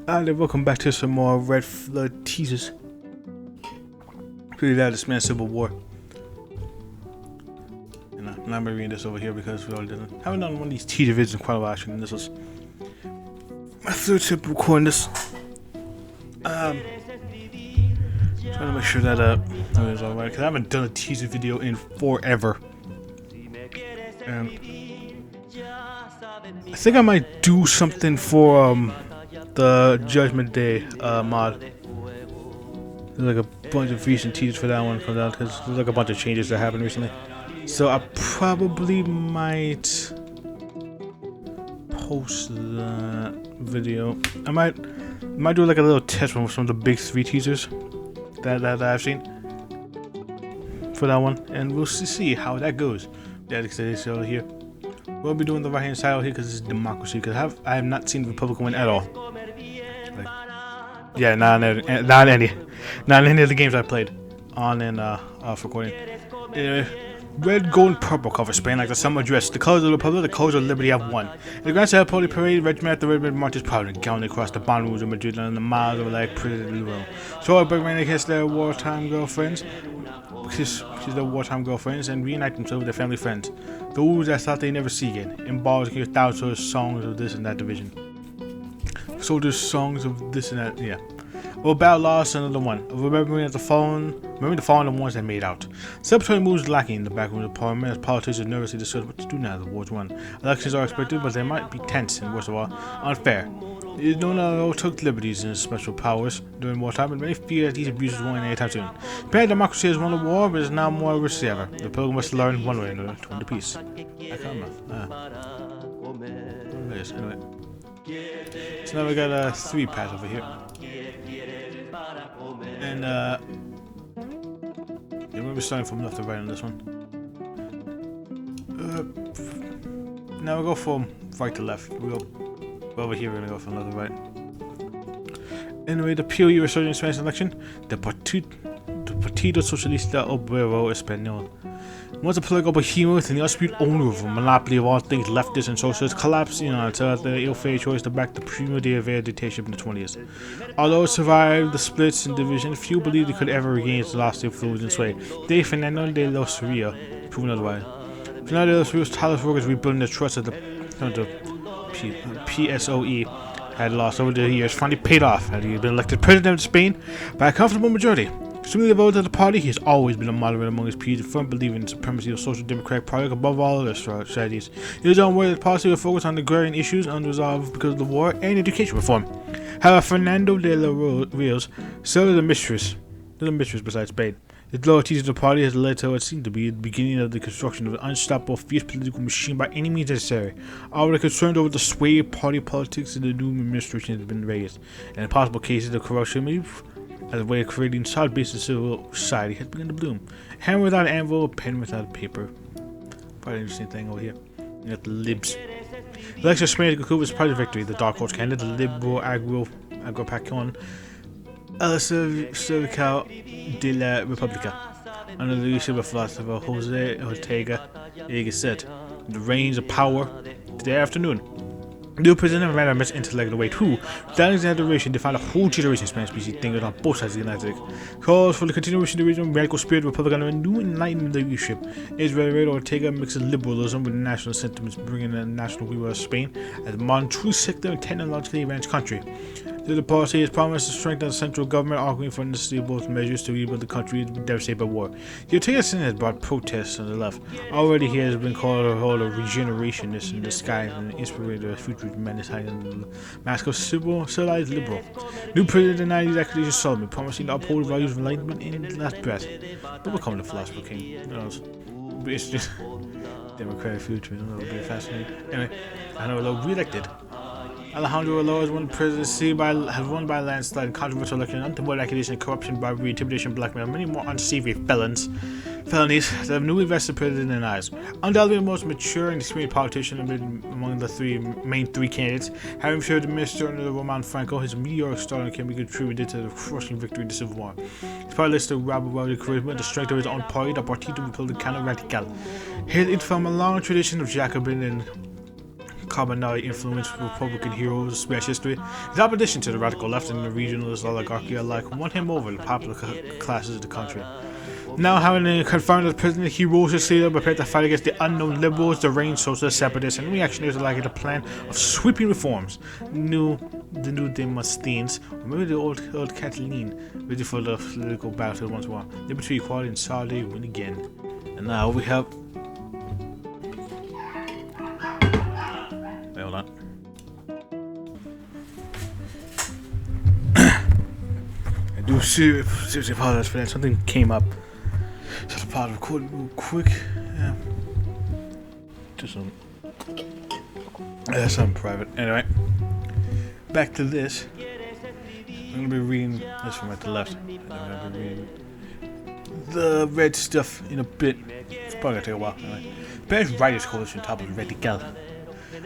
And welcome back to some more Red Flood teasers. Pretty loud, this man Civil War. And I'm reading this over here because we already haven't done one of these teaser vids in quite a while actually, and this was my third trip recording this. Trying to make sure that everything's alright, because I haven't done a teaser video in forever. I think I might do something for the Judgment Day mod. There's like a bunch of recent teasers for that one comes out because there's like a bunch of changes that happened recently. So I probably might post that video. I might do like a little test one with some of the big 3 teasers that I've seen for that one, and we'll see how that goes. Yeah, like I said, it's over here. We'll be doing the right hand side over here because it's democracy. Because I have not seen the Republican win at all. Like, yeah, not in any of the games I played on and off recording. Anyway, red, gold, and purple cover Spain like the summer dress. The colors of the Republic, the colors of liberty have won. In the Grand Sale Party Parade, regiment after regiment marches proudly, gallantly across the bond roads of Madrid and the miles of like President Luro. So I bring against their wartime girlfriends. Kiss their wartime girlfriends and reunite themselves with their family friends. Those that thought they never see again. In bars, hear thousands of songs of this and that division. Soldiers' songs of this and that, yeah. Or battle lost another one. Remembering the fallen and ones that made out. Celebratory moves lacking in the back room of the parliament as politicians nervously discuss what to do now that the war's won. Elections are expected, but they might be tense and worst of all, unfair. It is known that all took liberties in special powers during wartime, but many fear that these abuses won't end anytime soon. Apparently, democracy has won the war, but is now more risky than ever. The people must learn one way or another to win the peace. I can't remember. Anyway. So now we got 3 paths over here. And yeah, we're going to be starting from left to right on this one. Now we go from right to left. We go over here, we're going to go from left to right. Anyway, the POE resurgent in Spanish election, the Partido Socialista Obrero Español. Once a political behemoth and the undisputed owner of a monopoly of all things leftist and socialist, collapsed until the ill-fated choice to back the Primo de Rivera dictatorship in the 20s. Although it survived the splits and division, few believed it could ever regain its lost influence and sway. De Fernando de los Ria proven otherwise. Fernando de los Ria's tireless workers rebuilding the trust of the PSOE had lost over the years finally paid off, as he had been elected president of Spain by a comfortable majority. Consuming the vote of the party, he has always been a moderate among his peers, a firm believer in the supremacy of the Social Democratic Party above all other strategies. It is unworthy that policy will focus on agrarian issues unresolved because of the war and education reform. However, Fernando de los Rios served as a mistress besides Spain. His loyalty to the party has led to what seemed to be the beginning of the construction of an unstoppable, fierce political machine by any means necessary. Already concerned over the sway of party politics in the new administration has been raised, and in possible cases of corruption as a way of creating solid basis of civil society has begun to bloom. Hand without an anvil, pen without paper. Quite an interesting thing over here. You got the libs. The election of Spain to conclude with a surprise victory. The dark horse candidate, the liberal Agropacon El Cervical de la República, under the leadership of philosopher Jose Ortega y Gasset, the reins of power today afternoon. The new president ran a much intellect in a way who, without exaggeration, defined a whole generation of Spanish species thinkers on both sides of the Atlantic. Calls for the continuation of the regional radical spirit of Republican and a new enlightenment leadership. Israel Ortega mixes liberalism with national sentiments, bringing a national revival of Spain as a modern, true secular and technologically advanced country. The party has promised to strengthen the central government, arguing for the necessity of both measures to rebuild the country devastated by war. The Ortega Senate has brought protests on the left. Already he has been called a regenerationist in disguise and inspired a future menace hiding the mask of civilized liberal. New president denied these accusations solemnly, promising to uphold the values of enlightenment in the last breath. But we'll come to philosopher king. Who knows? It's just democratic future. It'll be fascinating. Anyway, I know they're re-elected. Alejandro Aloa has won the presidency has won by a landslide, controversial election, untoward accusation, corruption, bribery, intimidation, blackmail, and many more unsavory felonies that have newly vested president in eyes. Undoubtedly the most mature and experienced politician among the main three candidates, having served the minister under Roman Franco, his meteoric stardom can be contributed to the crushing victory in the Civil War. His party listed rabble charisma and the strength of his own party, the Partido Republicano Radical. He hailed from a long tradition of Jacobin and Carbonari-influenced Republican heroes of Spanish history. His opposition to the radical left and the regionalist oligarchy alike won him over the popular classes of the country. Now, having been confirmed as president, he rose his leader, prepared to fight against the unknown liberals, deranged socialist separatists, and reactionaries alike in a plan of sweeping reforms. The new Demosthenes, or maybe the old Catalan, ready for the political battle once more. Liberty, equality, and solidarity win again. And now we have. Wait, hold on. I do seriously apologize for that. Something came up. So the part of recording real quick. Yeah. Just something private. Anyway, back to this. I'm gonna be reading this from right to left. I'm gonna be reading the red stuff in a bit. It's probably gonna take a while. Anyway, Spanish Writers Coalition topples Radical.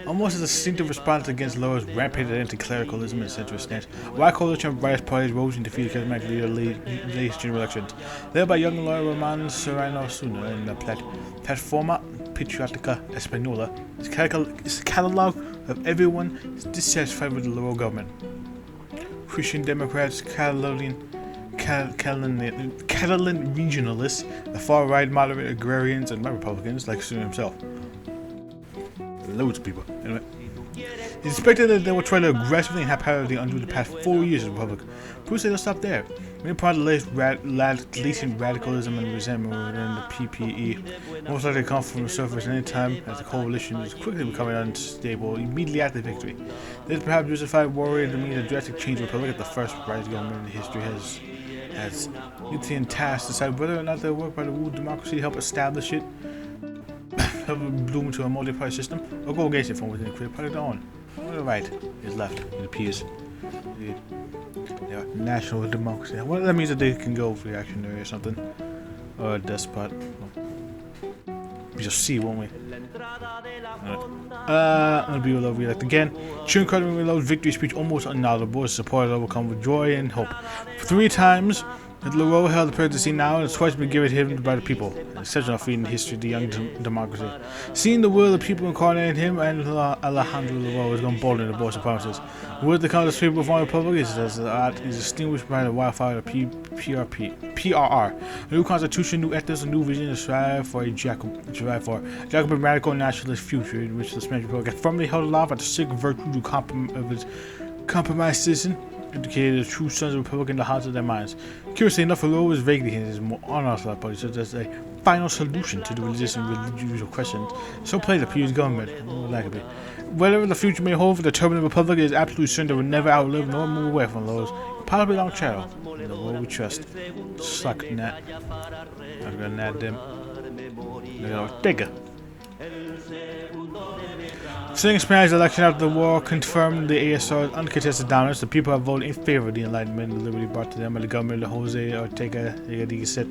Almost a distinctive response against Laura's rampant anti-clericalism and centrist stance, White Coalition of Writers parties rose and defeated charismatic leader late general elections, led by young lawyer Roman Serrano Suna in the Plataforma Patriótica Española. Is a catalogue of everyone dissatisfied with the Laura government. Christian Democrats, Catalan regionalists, the far-right moderate agrarians, and Republicans like Suna himself. Loads of people. Anyway, it's expected that they will try to aggressively and haphazardly undo the past 4 years of the Republic. Bruce said they'll stop there. Many part of the latent radicalism and resentment within the PPE most likely come from the surface at any time as the coalition is quickly becoming unstable immediately after victory. This perhaps justified worry that means a drastic change in the Republic at the first right government in history has unity and task to decide whether or not they work by the rule of democracy to help establish it. Bloom into a multi-party system, or go against it from within and create a party of their own. On the right is left, it appears. Yeah, national democracy. Well, that means that they can go reactionary or something. Or a despot. We shall see, won't we? I'm gonna be reload reelect again. True incredible reload victory speech almost inaudible. Supporters overcome with joy and hope. 3 times. Leroy held the presidency now, and it's twice been given him by the people. An exceptional feat in the history of the young democracy. Seeing the will of the people incarnated in him, and Alejandro Leroy was going bold in the voice of promises. With the Congress people reform republic is distinguished by the wildfire of PRR. A new constitution, new ethics, a new vision to strive for a Jacobin radical nationalist future in which the Spanish Republic has firmly held aloft at the sick virtue of its compromised citizen. Indicated the true sons of the Republic in the hearts of their minds. Curiously enough, Leroy was vaguely hinted as more unorthodox party, such as a final solution to the religious and religious questions. So played the previous government. Whatever the future may hold for the turbulent Republic, it is absolutely certain they will never outlive nor move away from Leroy's possibly long shadow. In the Lord we trust. Suck Nat. I'm gonna Nat them. Digger. Sitting Spanish election after the war confirmed the ASR's uncontested dominance. The people have voted in favor of the enlightenment and liberty brought to them by the government of Jose Ortega said.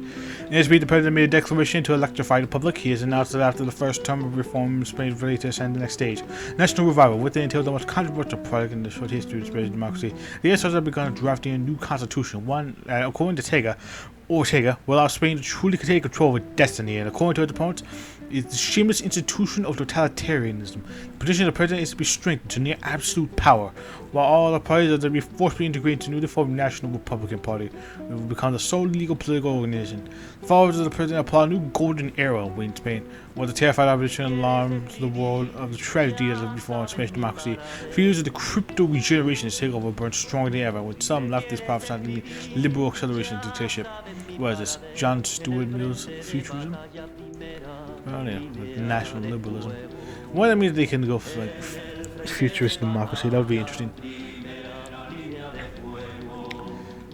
In his speech, the president made a declaration to electrify the public. He has announced that after the first term of reform, Spain is ready to ascend the next stage. National revival, with it entailed the most controversial project in the short history of Spanish democracy. The ASRs have begun drafting a new constitution. One, according to Ortega will allow Spain to truly take control of its destiny, and according to its opponents, it's the shameless institution of totalitarianism. The position of the president is to be strengthened to near absolute power, while all the parties are to be forcibly integrated into the newly formed National Republican Party, which will become the sole legal political organization. Followers of the president apply a new golden era in Spain, where the terrified opposition alarms the world of the tragedy of the reformed Spanish democracy. Fears of the crypto regeneration is takeover burns stronger than ever, with some leftists prophesying the liberal acceleration of dictatorship. What is this? John Stuart Mill's futurism? Oh yeah, national liberalism. Well, that means they can go for like futurist democracy. That would be interesting.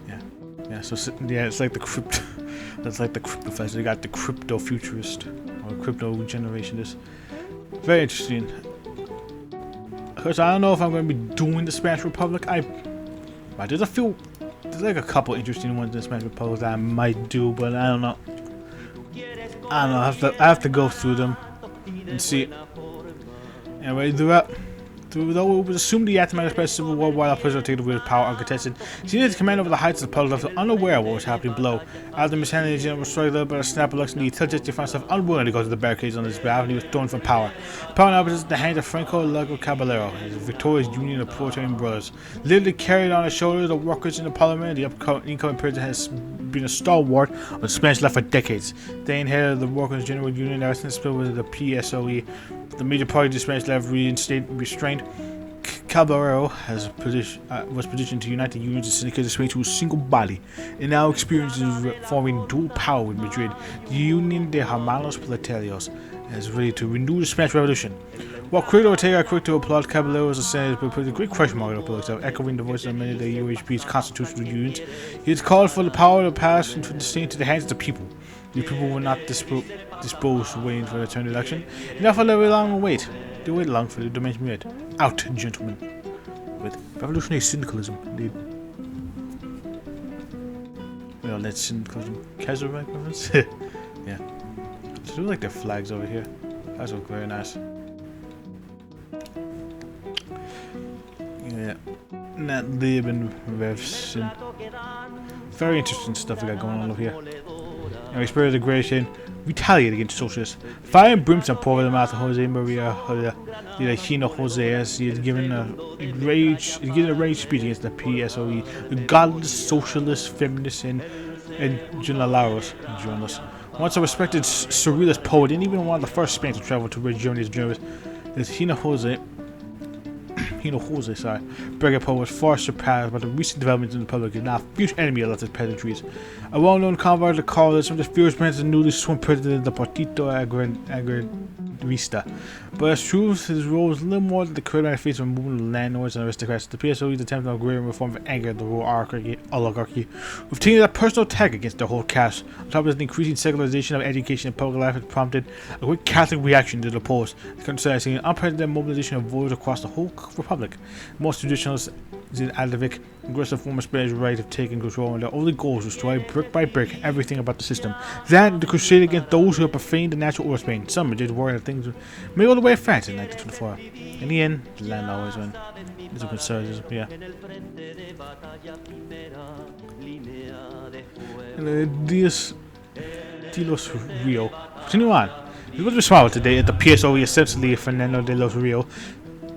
Yeah. So yeah, it's like the crypto. That's like the crypto fest. They got the crypto futurist or crypto generationist. Very interesting. Because I don't know if I'm going to be doing the Spanish Republic. There's like a couple interesting ones in the Spanish Republic that I might do, but I don't know. I have to go through them and see. Anyway, throughout Though it was assumed the aftermath of the Civil War while opposition taking the wheel of power uncontested, senior command over the heights of the Pole left unaware of what was happening below. After mishandling the general was struck by a snap of luck, he tilted to find himself unwilling to go to the barricades on his behalf, and he was thrown from power. Power now was in the hands of Franco Lago Caballero, his victorious union of proletarian brothers. Literally carried on his shoulders the workers in the parliament. The incoming president has been a stalwart of the Spanish left for decades. They inherited the Workers' General Union ever since split with the PSOE. The major party of the Spanish left restrained. Caballero was positioned to unite the unions and syndicate of Spain to a single body, and now experiences forming dual power with Madrid. The Union de Hermanos Proletarios is ready to renew the Spanish Revolution. While quick to Ortega quick to applaud Caballero's ascent, but put a great question mark on the politics of echoing the voices of many of the UHP's constitutional unions. He has called for the power to pass into the state to the hands of the people. The people were not disposed to wait for the turn election, and therefore they will long wait. They wait long for the domain to be made. Out, gentlemen. With revolutionary syndicalism, indeed. Well, that's syndicalism. Casual reference? Yeah. I do like their flags over here. That's look very nice. Yeah. Nat Leben Revsin. Very interesting stuff we got going on over here. And we spirit of the Great Chain retaliate against socialists. Fire and brimstone pour over the mouth of Jose Maria Hino Jose as he had given a rage speech against the PSOE, the godless socialist, feminists, and journalists. Once a respected surrealist poet, and even one of the first Spaniards to travel to Red Germany's journalist, is Hino Jose, Berger Poe was far surpassed by the recent developments in the public and now fierce enemy of the peasantries. A well-known convert to call this from the fierce man the newly sworn president of the Partido Agrarista. But as truth, his role was little more than the current face of a movement of landlords and aristocrats. The PSOE's attempt on agrarian reform have angered the rural oligarchy, who've taken a personal attack against the whole caste. On top of the increasing secularization of education and public life has prompted a great Catholic reaction to the polls, concerning an unprecedented mobilization of voters across the whole republic. Most traditionalists in Aldevic, aggressive former Spanish right have taken control, and their only goal is to destroy brick by brick everything about the system. That the crusade against those who have profaned the natural order of Spain. Some did worry that things may go the way of France in 1924. In the end, the land always won. It's a conservatism, yeah. And Dios Rio. Continue on. It was smile today at the PSOE, essentially Fernando de los Rios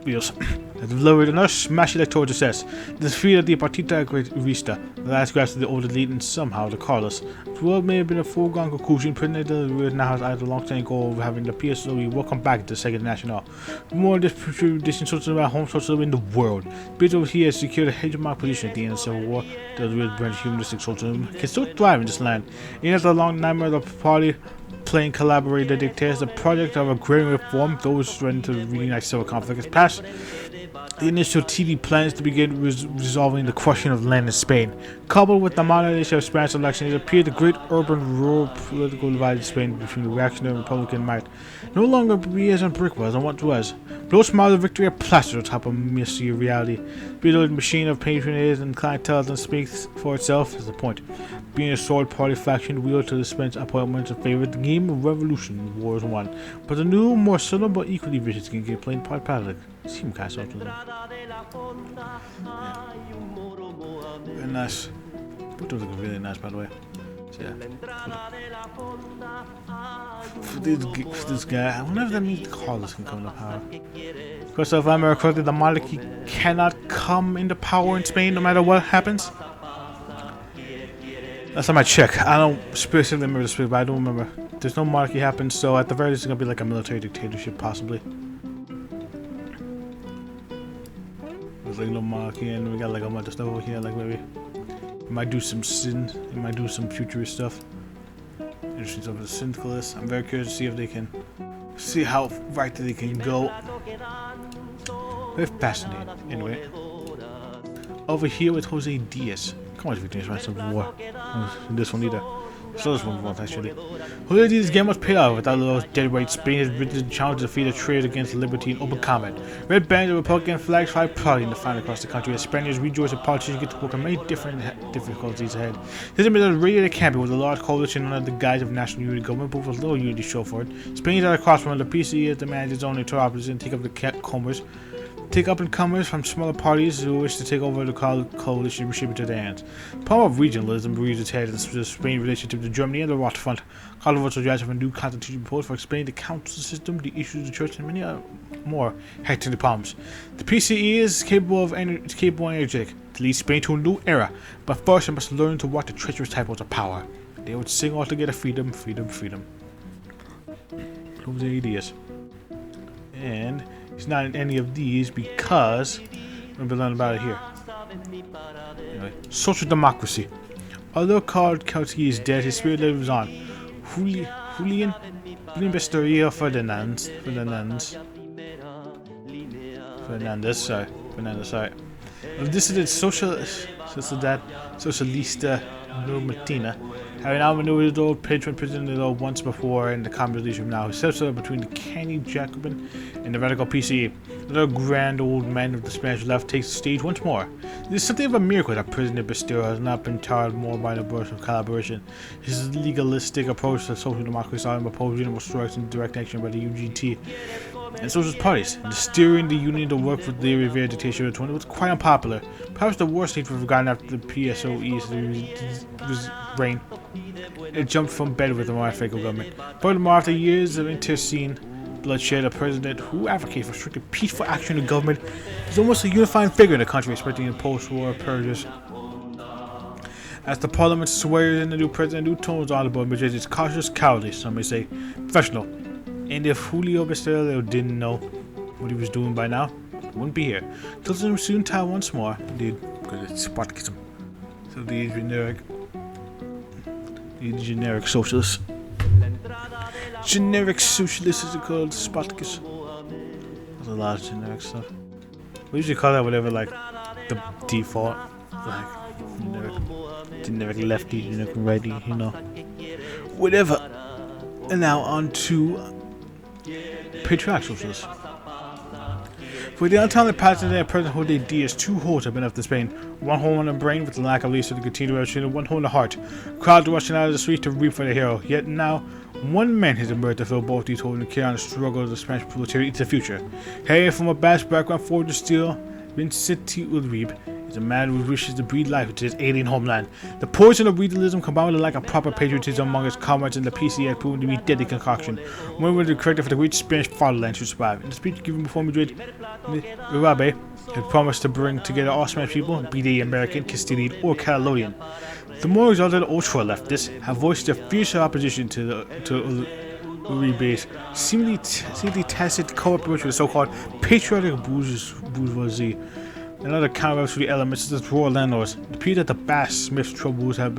has delivered another smash electoral success. The defeat of the Partido Agrarista, the last grasp of the old elite, and somehow the Carlos. What may have been a foregone conclusion, President de los Rios now has either long-standing goal of having the PSOE welcome back to the Second National. More tradition socialism at home, socialism in the world. PSOE he has secured a hegemonic position at the end of the Civil War. The Rios brand humanistic socialism can still thrive in this land. Even after the long nightmare of the party playing collaborator dictates the project of agrarian reform, those threatening to reunite civil conflict has passed. The initial TV plans to begin resolving the question of land in Spain. Coupled with the modernization of Spanish elections, it appeared the great urban-rural political divide in Spain between the reactionary and Republican might no longer be as unbreakable as it once was. Those smiles of victory are plastered on top of messy reality. The machine of patronage and clientele that speaks for itself is the point. Being a sword party faction wheeled to dispense appointments in favor of the game of revolution, war is won. But the new, more subtle but equally vicious game can play in part politics. Seem kind of socialism. Yeah. Very nice. Both of them look really nice, by the way. So, yeah. For this guy, I wonder if that means the Carlos can come into power. Because if I remember correctly, the monarchy cannot come into power in Spain no matter what happens. Last time I check, I don't specifically remember this, but I don't remember. There's no monarchy happens, so at the very least it's gonna be like a military dictatorship, possibly. There's like no monarchy, and we got like a bunch of stuff over here, like maybe it might do some sin, it might do some futurist stuff. Interesting stuff with the syndicalists. I'm very curious to see if they can see how right they can go. Very fascinating. Anyway, over here with Jose Diaz. Come on, if we can find some war. This one either. So this one won't actually. Jose Diaz's game was paid off without those dead weight. Spain has written challenge to defeat a trade against liberty in open combat. Red bands of Republican flags fly proudly in the fight across the country as Spaniards rejoice and politicians get to work on many different difficulties ahead. This has been a radiated campaign with a large coalition under the guise of national unity government, but with little unity show for it. Spain is at a crossroads. The PCE has demanded its own internal opposition and take up the combers. take up-and-comers from smaller parties who wish to take over the coalition reship into their hands. The power of regionalism rears its head in the Spain relationship to Germany and the Waterfront. Call votes to a new constitution proposed for explaining the council system, the issues of the church, and many more hectic problems. The PCE is capable and energetic to lead Spain to a new era, but first it must learn to watch the treacherous typos of power. They would sing all together, freedom, freedom, freedom. Those are ideas. And it's not in any of these because we're going to learn about it here. Anyway, social democracy. Although called Celti is dead, his spirit lives on. Julian Bestoria Fernandez, sorry. Of dissident Socialista Normatina, having outmaneuvered his old patron president once before in the communist leadership now, he steps up between the canny Jacobin and the radical PCE. The grand old man of the Spanish left takes the stage once more. It is something of a miracle that President Bastiero has not been tarred more by the burst of collaboration. His legalistic approach to social democracy saw him oppose universal strikes in direct action by the UGT and socialist parties, and steering the union to work with the Rivera dictatorship of the 20s was quite unpopular. Perhaps the worst thing for forgotten after the PSOE's reign. It jumped from bed with the Federal government. Furthermore, after years of internecine bloodshed, a president who advocates for strictly peaceful action in the government is almost a unifying figure in the country, expecting in post-war purges. As the parliament swears in the new president, new tones on the board, which is cautious, cowardly, some may say professional. And if Julio Becerril didn't know what he was doing by now, he wouldn't be here. Tilton will soon tell once more, indeed, because it's Spartacusm. So the generic socialists. Generic socialists is it called, Spartacus. There's a lot of generic stuff. We usually call that whatever, like, the default, like, generic lefty, generic righty, you know. Whatever. And now on to patriotic socialists. For the untalented president and President Jose Diaz, 2 holes have been left in Spain. 1 hole in the brain with the lack of leadership to continue revolution, and 1 hole in the heart. Crowds rushing out of the streets to reap for the hero. Yet now, 1 man has emerged to fill both these holes and carry on the struggle of the Spanish proletariat into the future. Hailing from a Basque background, forged of steel, Vincenti Uribe is a man who wishes to breathe life into his alien homeland. The poison of regionalism combined with the lack of proper patriotism among his comrades in the PCA had proven to be a deadly concoction. One was the corrector for the great Spanish fatherland to survive. In the speech given before Madrid, Uribe had promised to bring together all Spanish people, be they American, Castilian, or Catalonian. The more exalted ultra-leftists have voiced their fierce opposition to Uribe's seemingly tacit cooperation with the so-called patriotic bourgeoisie. Another counter-revolutionary element is the rural landlords. It appears that the Basque Smith's troubles have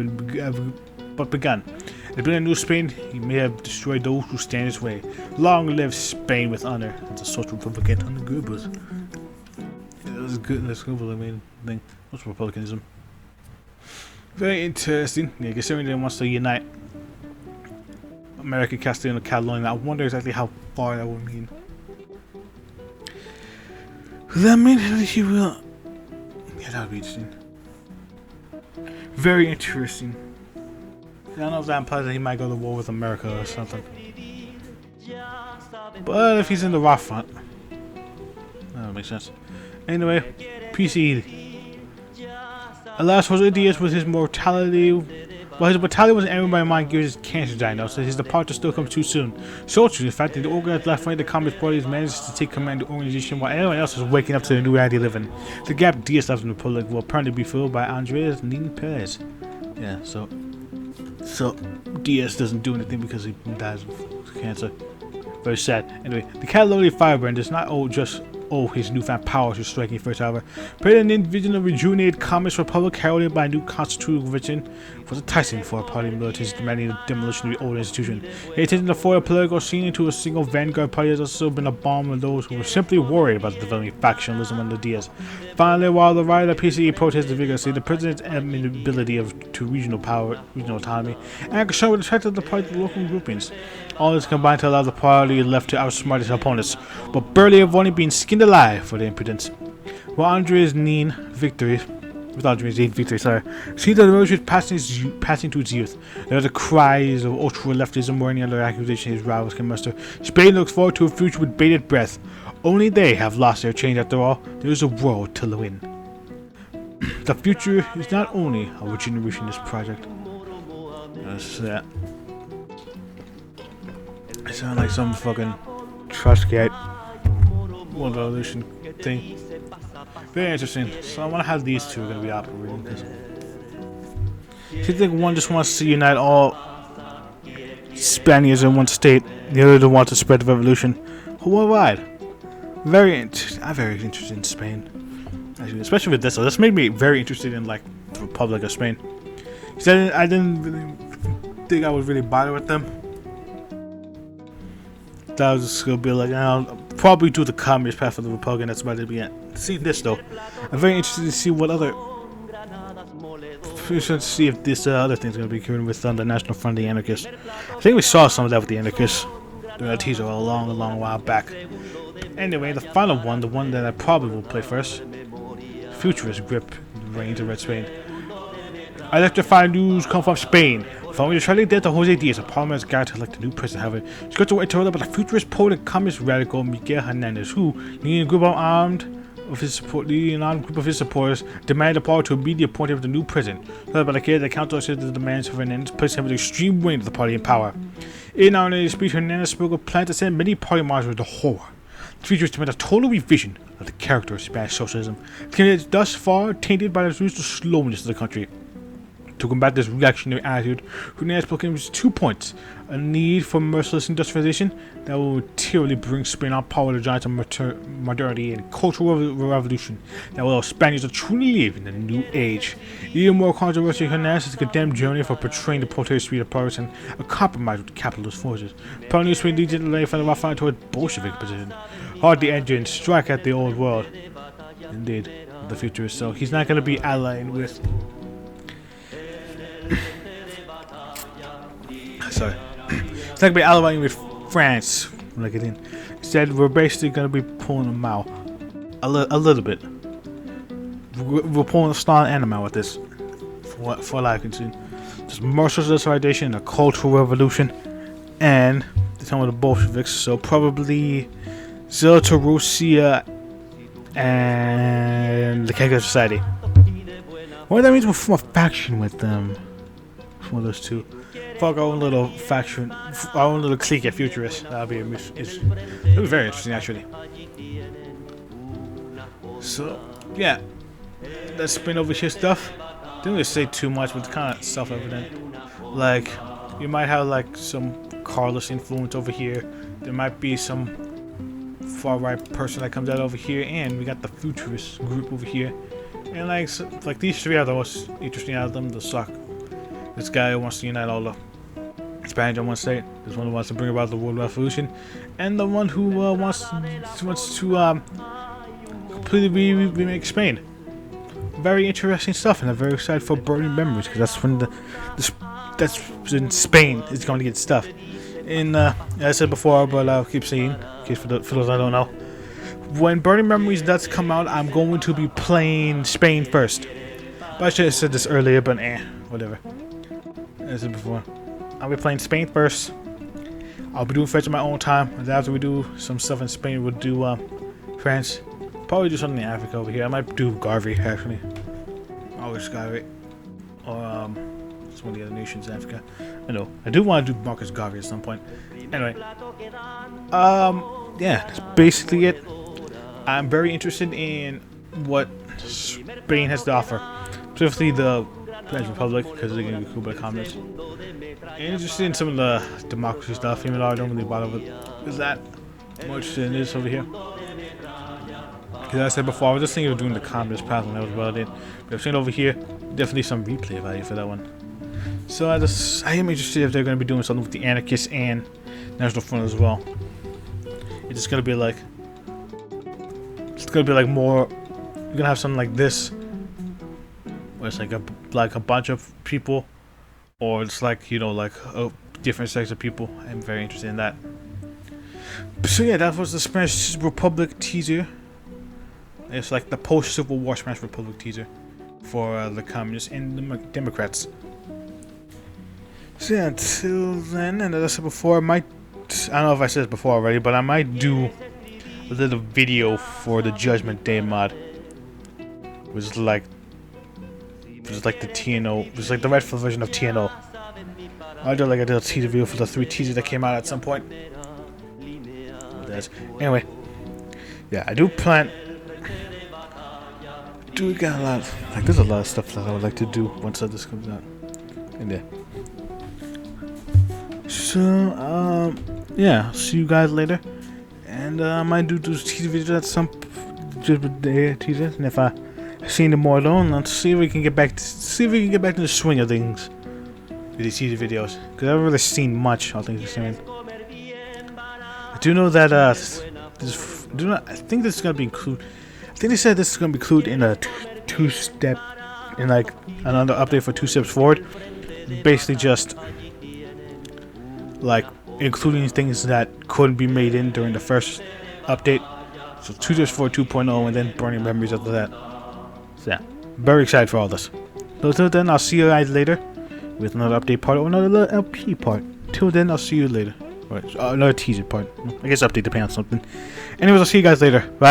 but begun. In building a new Spain, he may have destroyed those who stand his way. Long live Spain with honor. It's a social republican on the Goebbels. That was good. That's good for the main thing. Social republicanism. Very interesting. Yeah, considering they wants to unite America, Castile, and Catalonia. I wonder exactly how far that would mean. Does that mean that he will? Yeah, that would be interesting. Very interesting. I don't know if that implies that he might go to war with America or something. But if he's in the rock front, that would make sense. Anyway, PCE. Alas, Jose Diaz with his mortality. While his mortality was ended by mind gives his cancer diagnosis, his departure still comes too soon. So true, in fact, that the organized left wing of the Communist Party has managed to take command of the organization while everyone else is waking up to the new reality they live in. The gap Diaz left in the Republic will apparently be filled by Andres Nin Perez. Yeah, so Diaz doesn't do anything because he dies of cancer. Very sad. Anyway, the Catalonian firebrand does not just owe his newfound power to striking first, however. President individual rejuvenated Communist Republic heralded by a new constitutional convention was enticing for a party militants demanding the demolition of the old institution. The attention to foil political scene into a single vanguard party has also been a balm of those who were simply worried about the developing factionalism under Diaz. Finally, while the riot of PCE protested vigorously, the president's amenability to regional autonomy, and concern with the effect of the party's local groupings, all this combined to allow the party left to outsmart its opponents, but barely avoiding being skinned alive for their impudence. While Andres Nin victory, seems that the revolution is passing to its youth. There are the cries of ultra-leftism or any other accusation his rivals can muster. Spain looks forward to a future with bated breath. Only they have lost their change after all. There is a world to win. The future is not only our generation this project. That's that. I sound like some fucking trust gate. World Revolution thing. Very interesting. So I wonder how these two are going to be operating. Do you think one just wants to unite all Spaniards in one state, the other wants to spread the revolution worldwide? I'm very interested in Spain, actually, especially with this. So this made me very interested in like the Republic of Spain. Because I didn't really think I would really bother with them. That was just gonna be like, I'll probably do the communist path of the Republic, and that's about it. See this though, I'm very interested to see what other. To see if this other thing's gonna be coming with the National Front of the Anarchists. I think we saw some of that with the Anarchists during a teaser a long while back. Anyway, the final one, the one that I probably will play first, Futurist Grip Reigns of Red Spain. Electrifying news come from Spain. Following the tragic death of Jose Diaz, a parliament's guide to elect a new president. However, it's got to wait to about the futurist poet and communist radical Miguel Hernandez, who, leading a group of his supporters, demanded the power to immediately appoint him the new president. So by the case, the council accepted the demands of Hernandez, placed him with extreme reign of the party in power. In our native speech, Hernandez spoke of plans to send many party marchers to horror. The futurists demand a total revision of the character of Spanish socialism, candidates thus far tainted by the ruthless slowness of the country. To combat this reactionary attitude, Hernandez proclaims 2 points: a need for merciless industrialization that will materially bring Spain on par with the giants of modernity, and cultural revolution that will allow Spaniards to truly live in the new age. Even more controversial, Hernandez has condemned Germany for portraying the proletariat spirit of progress and a compromise with capitalist forces. Apparently, Spain leads the way for the Rafael toward Bolshevik position. Hard the engine, strike at the old world. Indeed, the future is so. He's not going to be allying with. Sorry. It's not going to be allying with France. Look at it. Instead, we're basically going to be pulling them out. A little bit. We're pulling a Stalin and a Mao with this. For what I can see. Just merciless industrialization, a cultural revolution, and the time of the Bolsheviks. So probably Zelatorussia and the Kegler Society. What that means, we'll form a faction with them. One of those two. Fuck our own little faction, our own little clique at Futurists. That'll be very interesting, actually. So, yeah, that's Spain over here stuff. Didn't really say too much, but it's kind of self-evident. Like, you might have like some Carlos influence over here. There might be some far-right person that comes out over here, and we got the Futurist group over here. And like these three are the most interesting out of them. The suck. This guy who wants to unite all the Spanish in one state. This one who wants to bring about the world revolution, and the one who wants to completely remake Spain. Very interesting stuff, and I'm very excited for Burning Memories, because that's when that's in Spain is going to get stuff. And as I said before, but I'll keep saying, in case for those that don't know, when Burning Memories does come out, I'm going to be playing Spain first. But I should have said this earlier, but whatever. As I said before, I'll be playing Spain first. I'll be doing French in my own time, and after we do some stuff in Spain, we'll do France. Probably do something in Africa over here. I might do Garvey, actually. Always Garvey. Or it's one of the other nations in Africa. I know. I do want to do Marcus Garvey at some point. Anyway. Yeah, that's basically it. I'm very interested in what Spain has to offer. Specifically the French Republic, because they're going to be cool by communists. And interested in some of the democracy stuff, even though I don't really bother with that much in this over here. Because as I said before, I was just thinking of doing the communist path when I was about it. But I've seen over here, definitely some replay value for that one. So I am interested if they're going to be doing something with the anarchists and National Front as well. It's just going to be like, more, you're going to have something like this, where it's like a bunch of people, or it's like, you know, like a different sex of people. I'm very interested in that. So yeah, that was the Spanish Republic teaser. It's like the post-Civil War Spanish Republic teaser for the communists and the Democrats. So yeah, until then, and as I said before, I don't know if I said this before already, but I might do a little video for the Judgment Day mod. It was like the TNO. It was like the Redfield version of TNO. I did like a little teaser video for the 3 teasers that came out at some point. Anyway, yeah, I do plan. Do got a lot. Like, there's a lot of stuff that I would like to do once this comes out. And yeah. So yeah, see you guys later. And I might do teaser videos at some Judgment Day teasers. And if I see any more alone, let's see if we can get back to the swing of things with these teaser videos. Because I haven't really seen much, all things considered. I do know that I think this is gonna be included. I think they said this is gonna be included in a two-step, in like another update for 2 steps forward. Basically, just like including things that couldn't be made in during the first update. So 2 steps forward 2.0, and then burning memories after that. So yeah, very excited for all this. So till then, I'll see you guys later with another update part or another little LP part. Till then, I'll see you later. Right, another teaser part. I guess update depends on something. Anyways, I'll see you guys later. Bye.